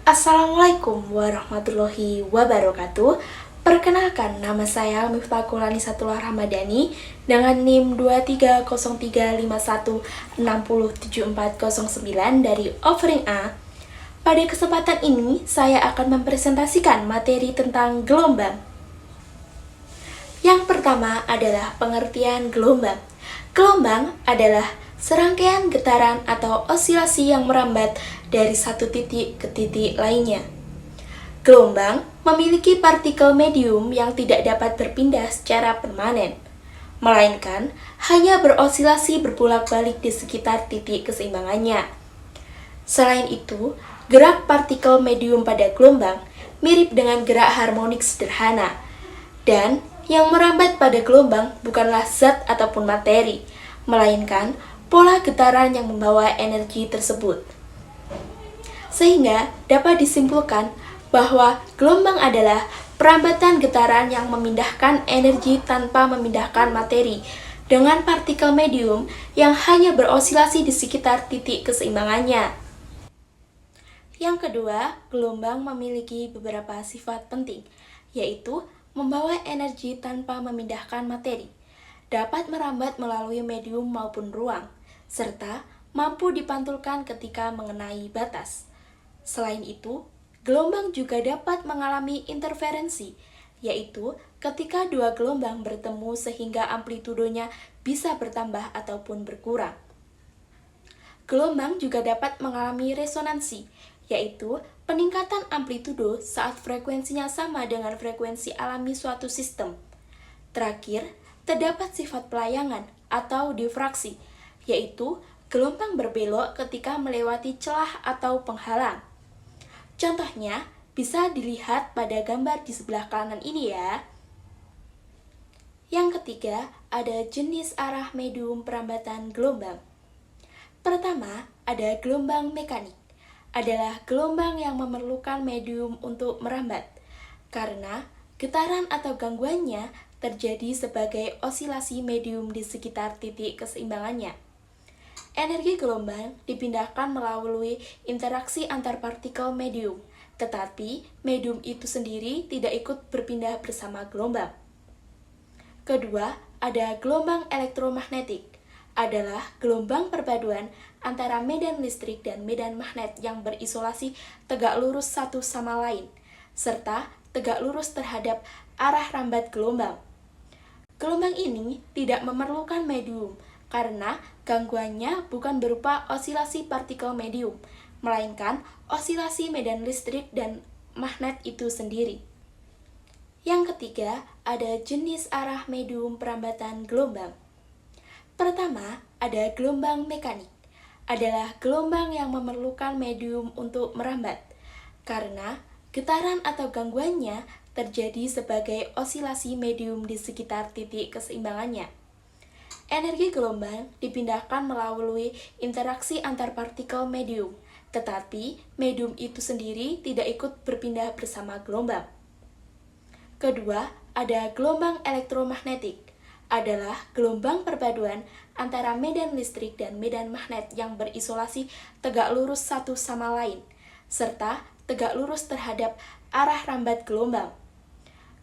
Assalamualaikum warahmatullahi wabarakatuh. Perkenalkan, nama saya Miftahul Anisatullah Ramadhani dengan NIM 230351607409 dari Offering A. Pada kesempatan ini, saya akan mempresentasikan materi tentang gelombang. Yang pertama adalah pengertian gelombang. Gelombang adalah serangkaian getaran atau osilasi yang merambat dari satu titik ke titik lainnya. Gelombang memiliki partikel medium yang tidak dapat berpindah secara permanen, melainkan hanya berosilasi berbolak-balik di sekitar titik keseimbangannya. Selain itu, gerak partikel medium pada gelombang mirip dengan gerak harmonik sederhana, dan yang merambat pada gelombang bukanlah zat ataupun materi, melainkan pola getaran yang membawa energi tersebut. Sehingga dapat disimpulkan bahwa gelombang adalah perambatan getaran yang memindahkan energi tanpa memindahkan materi dengan partikel medium yang hanya berosilasi di sekitar titik keseimbangannya. Yang kedua, gelombang memiliki beberapa sifat penting, yaitu membawa energi tanpa memindahkan materi, dapat merambat melalui medium maupun ruang, serta mampu dipantulkan ketika mengenai batas. Selain itu, gelombang juga dapat mengalami interferensi, yaitu ketika dua gelombang bertemu sehingga amplitudonya bisa bertambah ataupun berkurang. Gelombang juga dapat mengalami resonansi, yaitu peningkatan amplitudo saat frekuensinya sama dengan frekuensi alami suatu sistem. Terakhir, terdapat sifat pelayangan atau difraksi, yaitu gelombang berbelok ketika melewati celah atau penghalang. Contohnya bisa dilihat pada gambar di sebelah kanan ini ya. Yang ketiga, ada jenis arah medium perambatan gelombang. Pertama, ada gelombang mekanik. Adalah gelombang yang memerlukan medium untuk merambat, karena getaran atau gangguannya terjadi sebagai osilasi medium di sekitar titik keseimbangannya. Energi gelombang dipindahkan melalui interaksi antar partikel medium, tetapi medium itu sendiri tidak ikut berpindah bersama gelombang. Kedua, ada gelombang elektromagnetik. Adalah gelombang perpaduan antara medan listrik dan medan magnet yang berisolasi tegak lurus satu sama lain, serta tegak lurus terhadap arah rambat gelombang. Gelombang ini tidak memerlukan medium, karena gangguannya bukan berupa osilasi partikel medium, melainkan osilasi medan listrik dan magnet itu sendiri. Yang ketiga, ada jenis arah medium perambatan gelombang. Pertama, ada gelombang mekanik. Adalah gelombang yang memerlukan medium untuk merambat, karena getaran atau gangguannya terjadi sebagai osilasi medium di sekitar titik keseimbangannya. Energi gelombang dipindahkan melalui interaksi antar partikel medium, tetapi medium itu sendiri tidak ikut berpindah bersama gelombang. Kedua, ada gelombang elektromagnetik. Adalah gelombang perpaduan antara medan listrik dan medan magnet yang berisolasi tegak lurus satu sama lain, serta tegak lurus terhadap arah rambat gelombang.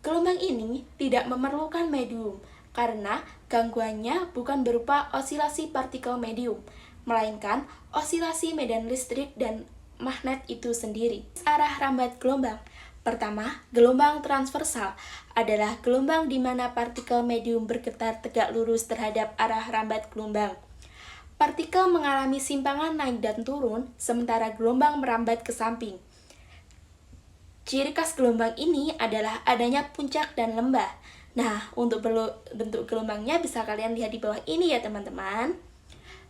Gelombang ini tidak memerlukan medium, karena gangguannya bukan berupa osilasi partikel medium, melainkan osilasi medan listrik dan magnet itu sendiri. Arah rambat gelombang. Pertama, gelombang transversal adalah gelombang di mana partikel medium bergetar tegak lurus terhadap arah rambat gelombang. Partikel mengalami simpangan naik dan turun, sementara gelombang merambat ke samping. Ciri khas gelombang ini adalah adanya puncak dan lembah. Nah, untuk bentuk gelombangnya bisa kalian lihat di bawah ini ya teman-teman.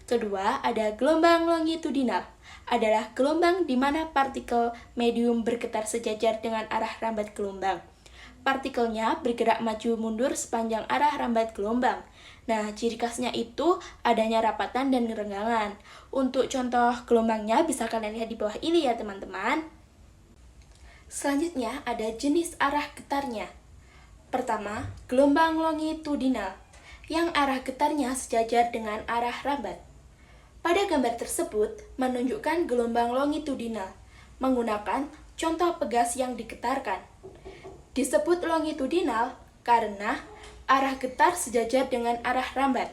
Kedua, ada gelombang longitudinal. Adalah gelombang di mana partikel medium bergetar sejajar dengan arah rambat gelombang. Partikelnya bergerak maju mundur sepanjang arah rambat gelombang. Nah, ciri khasnya itu adanya rapatan dan renggangan. Untuk contoh gelombangnya bisa kalian lihat di bawah ini ya teman-teman. Selanjutnya ada jenis arah getarnya. Pertama, gelombang longitudinal, yang arah getarnya sejajar dengan arah rambat. Pada gambar tersebut menunjukkan gelombang longitudinal, menggunakan contoh pegas yang digetarkan. Disebut longitudinal karena arah getar sejajar dengan arah rambat.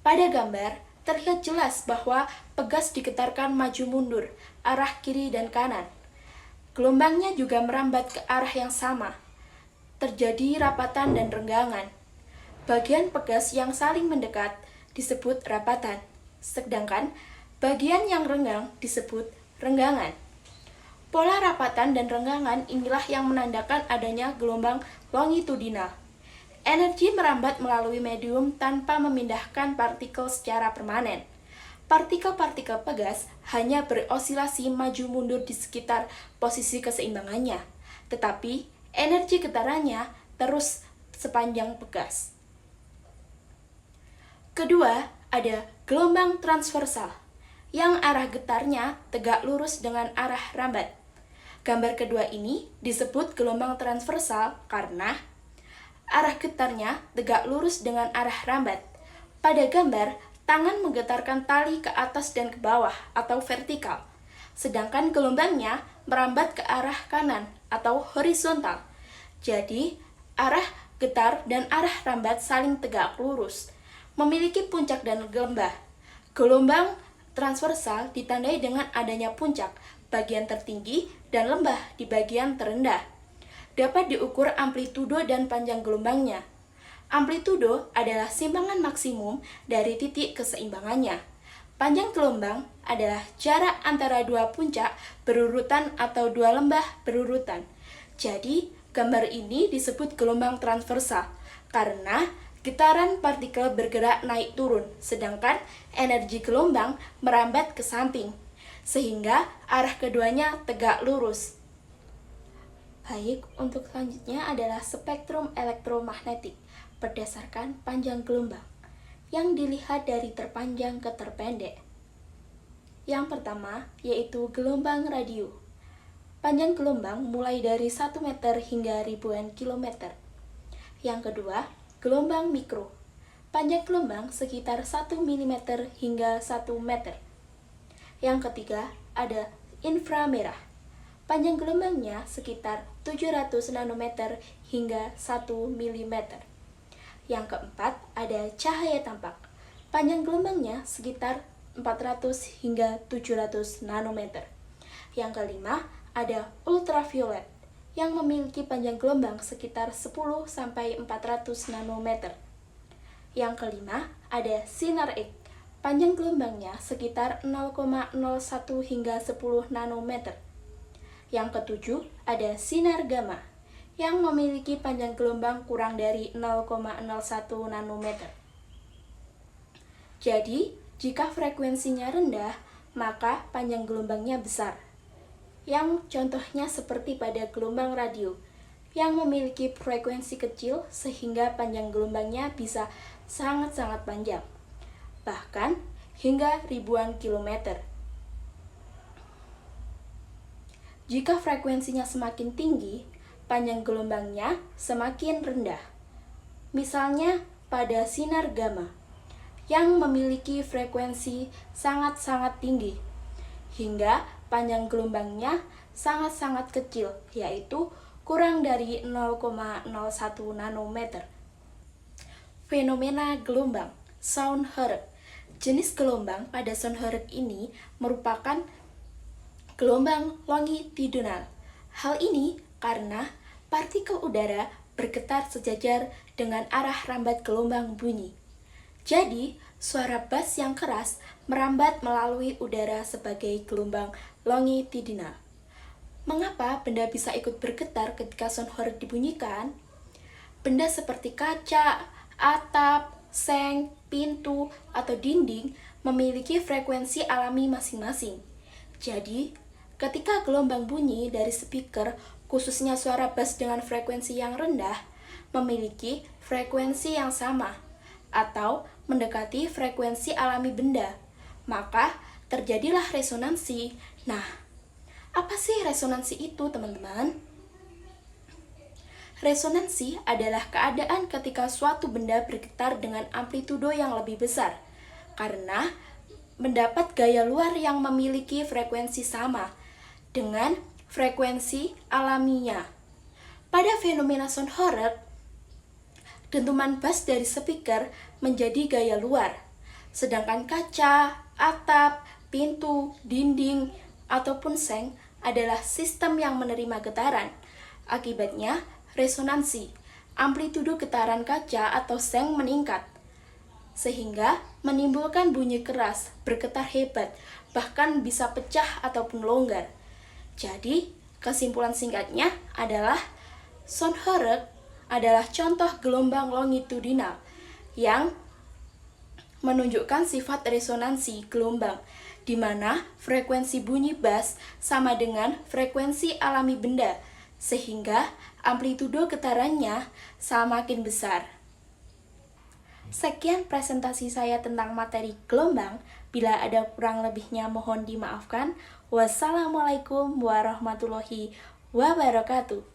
Pada gambar, terlihat jelas bahwa pegas digetarkan maju mundur, arah kiri dan kanan. Gelombangnya juga merambat ke arah yang sama. Terjadi rapatan dan renggangan. Bagian pegas yang saling mendekat disebut rapatan, sedangkan bagian yang renggang disebut renggangan. Pola rapatan dan renggangan inilah yang menandakan adanya gelombang longitudinal. Energi merambat melalui medium tanpa memindahkan partikel secara permanen. Partikel-partikel pegas hanya berosilasi maju mundur di sekitar posisi keseimbangannya, tetapi energi getarannya terus sepanjang pegas. Kedua, ada gelombang transversal, yang arah getarnya tegak lurus dengan arah rambat. Gambar kedua ini disebut gelombang transversal karena arah getarnya tegak lurus dengan arah rambat. Pada gambar, tangan menggetarkan tali ke atas dan ke bawah atau vertikal, sedangkan gelombangnya merambat ke arah kanan atau horizontal. Jadi, arah getar dan arah rambat saling tegak lurus, memiliki puncak dan lembah. Gelombang transversal ditandai dengan adanya puncak, bagian tertinggi, dan lembah di bagian terendah. Dapat diukur amplitudo dan panjang gelombangnya. Amplitudo adalah simpangan maksimum dari titik keseimbangannya. Panjang gelombang adalah jarak antara dua puncak berurutan atau dua lembah berurutan. Jadi, gambar ini disebut gelombang transversal karena getaran partikel bergerak naik turun, sedangkan energi gelombang merambat ke samping, sehingga arah keduanya tegak lurus. Baik, untuk selanjutnya adalah spektrum elektromagnetik berdasarkan panjang gelombang, yang dilihat dari terpanjang ke terpendek. Yang pertama, yaitu gelombang radio. Panjang gelombang mulai dari 1 meter hingga ribuan kilometer. Yang kedua, gelombang mikro. Panjang gelombang sekitar 1 mm hingga 1 meter. Yang ketiga, ada inframerah. Panjang gelombangnya sekitar 700 nanometer hingga 1 mm. Yang keempat, ada cahaya tampak. Panjang gelombangnya sekitar 400 hingga 700 nanometer. Yang kelima, ada ultraviolet yang memiliki panjang gelombang sekitar 10 sampai 400 nanometer. Yang kelima, ada sinar X. Panjang gelombangnya sekitar 0,01 hingga 10 nanometer. Yang ketujuh, ada sinar gamma yang memiliki panjang gelombang kurang dari 0,01 nanometer. Jadi, jika frekuensinya rendah, maka panjang gelombangnya besar. Yang contohnya seperti pada gelombang radio, yang memiliki frekuensi kecil sehingga panjang gelombangnya bisa sangat-sangat panjang, bahkan hingga ribuan kilometer. Jika frekuensinya semakin tinggi, panjang gelombangnya semakin rendah. Misalnya pada sinar gamma, yang memiliki frekuensi sangat-sangat tinggi, hingga panjang gelombangnya sangat-sangat kecil, yaitu kurang dari 0,01 nanometer. Fenomena gelombang Sound-Herc. Jenis gelombang pada Sound-Herc ini merupakan gelombang longitudinal. Hal ini karena partikel udara bergetar sejajar dengan arah rambat gelombang bunyi. Jadi, suara bass yang keras merambat melalui udara sebagai gelombang longitudinal. Mengapa benda bisa ikut bergetar ketika Sound-Herc dibunyikan? Benda seperti kaca, atap, seng, pintu, atau dinding memiliki frekuensi alami masing-masing. Jadi, ketika gelombang bunyi dari speaker, khususnya suara bass dengan frekuensi yang rendah, memiliki frekuensi yang sama, atau mendekati frekuensi alami benda, maka terjadilah resonansi. Nah, apa sih resonansi itu, teman-teman? Resonansi adalah keadaan ketika suatu benda bergetar dengan amplitudo yang lebih besar, karena mendapat gaya luar yang memiliki frekuensi sama. dengan frekuensi alaminya. Pada fenomena sound horror, dentuman bass dari speaker menjadi gaya luar, sedangkan kaca, atap, pintu, dinding, ataupun seng adalah sistem yang menerima getaran. Akibatnya, resonansi, amplitudo getaran kaca atau seng meningkat, sehingga menimbulkan bunyi keras, bergetar hebat, bahkan bisa pecah ataupun longgar. Jadi, kesimpulan singkatnya adalah sound horror adalah contoh gelombang longitudinal yang menunjukkan sifat resonansi gelombang, di mana frekuensi bunyi bass sama dengan frekuensi alami benda, sehingga amplitudo getarannya semakin besar. Sekian presentasi saya tentang materi gelombang. Bila ada kurang lebihnya mohon dimaafkan. Wassalamualaikum warahmatullahi wabarakatuh.